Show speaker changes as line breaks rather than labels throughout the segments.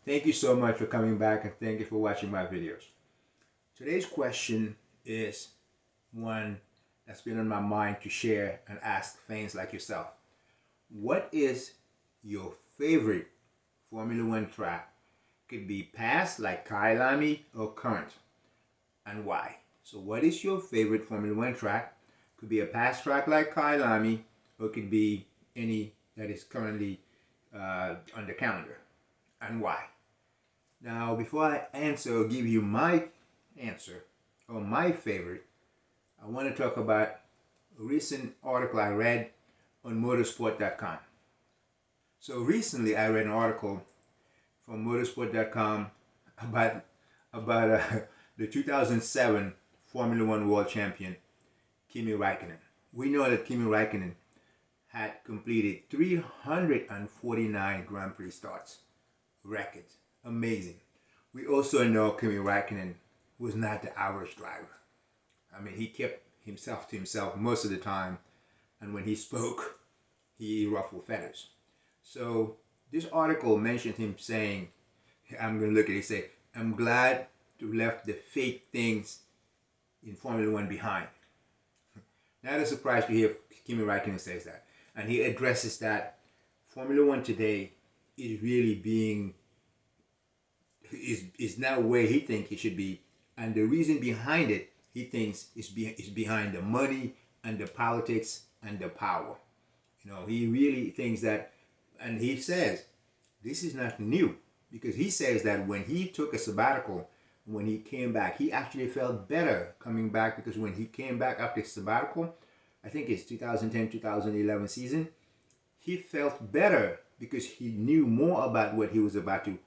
Thank you so much for coming back and thank you for watching my videos. Today's question is one that's been on my mind to share and ask fans like yourself. What is your favorite Formula One track? Could be past like Kayalami or current, and why? So what is your favorite Formula One track? Could be a past track like Kayalami, or it could be any that is currently on the calendar, and why? Now, before I answer or give you my answer or my favorite, I want to talk about a recent article I read on motorsport.com. So recently I read an article from motorsport.com about the 2007 Formula One World Champion, Kimi Raikkonen. We know that Kimi Raikkonen had completed 349 Grand Prix starts. Records. Amazing. We also know Kimi Raikkonen was not the average driver. I mean, he kept himself to himself most of the time, and when he spoke, he ruffled feathers. So this article mentioned him saying, I'm going to look at it, say, I'm glad to have left the fake things in Formula One behind. Not a surprise to hear Kimi Raikkonen says that. And he addresses that Formula One today is really being is not where he thinks it should be, and the reason behind it he thinks is behind the money and the politics and the power. He really thinks that, and he says this is not new, because he says that when he took a sabbatical, when he came back, he actually felt better coming back, because when he came back after sabbatical, I think it's 2010-2011 season, he felt better because he knew more about what he was about to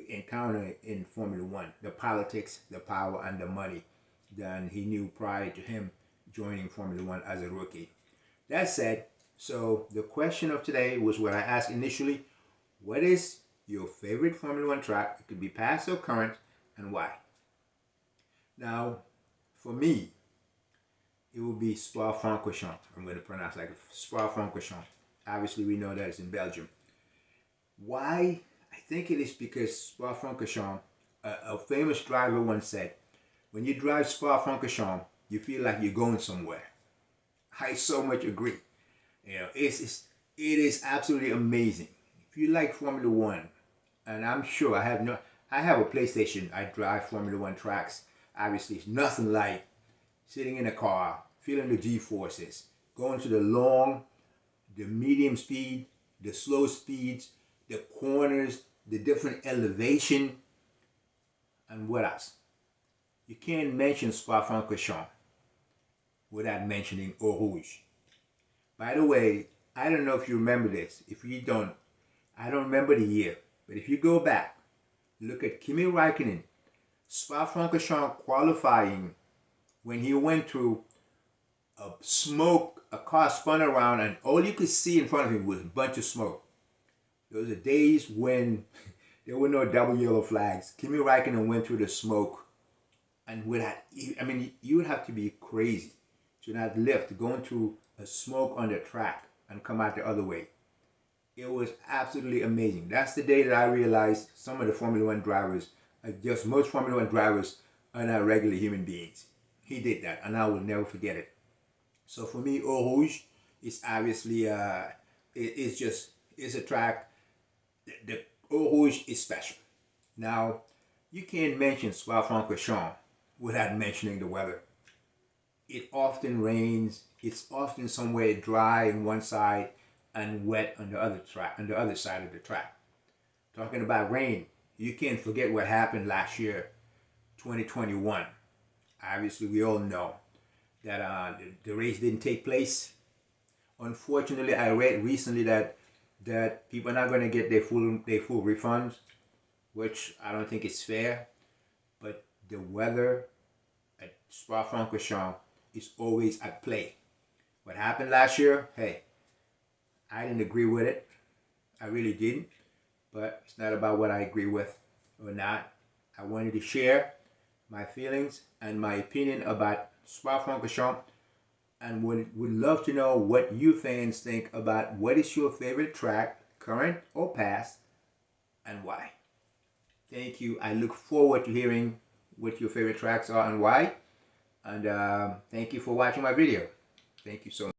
encounter in Formula One, the politics, the power, and the money, than he knew prior to him joining Formula One as a rookie. That said, so the question of today was what I asked initially: what is your favorite Formula One track? It could be past or current, and why? Now, for me, it will be Spa-Francorchamps. I'm going to pronounce like Spa-Francorchamps. Obviously, we know that it's in Belgium. Why? I think it is because Spa-Francorchamps, a famous driver once said, when you drive Spa-Francorchamps, you feel like you're going somewhere. I so much agree. It is absolutely amazing. If you like Formula One, and I'm sure I have a PlayStation. I drive Formula One tracks. Obviously, it's nothing like sitting in a car, feeling the G-forces, going to the long, the medium speed, the slow speeds, the corners, the different elevation, and what else? You can't mention Spa-Francorchamps without mentioning Eau Rouge. By the way, I don't know if you remember this. If you don't, I don't remember the year. But if you go back, look at Kimi Raikkonen, Spa-Francorchamps qualifying, when he went through a car spun around, and all you could see in front of him was a bunch of smoke. Those are days when there were no double yellow flags. Kimi Raikkonen went through the smoke, and you would have to be crazy to not lift going through a smoke on the track and come out the other way. It was absolutely amazing. That's the day that I realized some of the Formula One drivers, most Formula One drivers, are not regular human beings. He did that, and I will never forget it. So for me, Eau Rouge is obviously it's a track. The Eau Rouge is special. Now, you can't mention Spa-Francorchamps without mentioning the weather. It often rains. It's often somewhere dry on one side and wet on the other side of the track. Talking about rain, you can't forget what happened last year, 2021. Obviously, we all know that the race didn't take place. Unfortunately, I read recently that people are not going to get their full refunds, which I don't think is fair. But the weather at Spa-Francorchamps is always at play. What happened last year, hey, I didn't agree with it. I really didn't. But it's not about what I agree with or not. I wanted to share my feelings and my opinion about Spa-Francorchamps, and would love to know what you fans think about what is your favorite track, current or past, and why. Thank you. I look forward to hearing what your favorite tracks are and why. And thank you for watching my video. Thank you so much.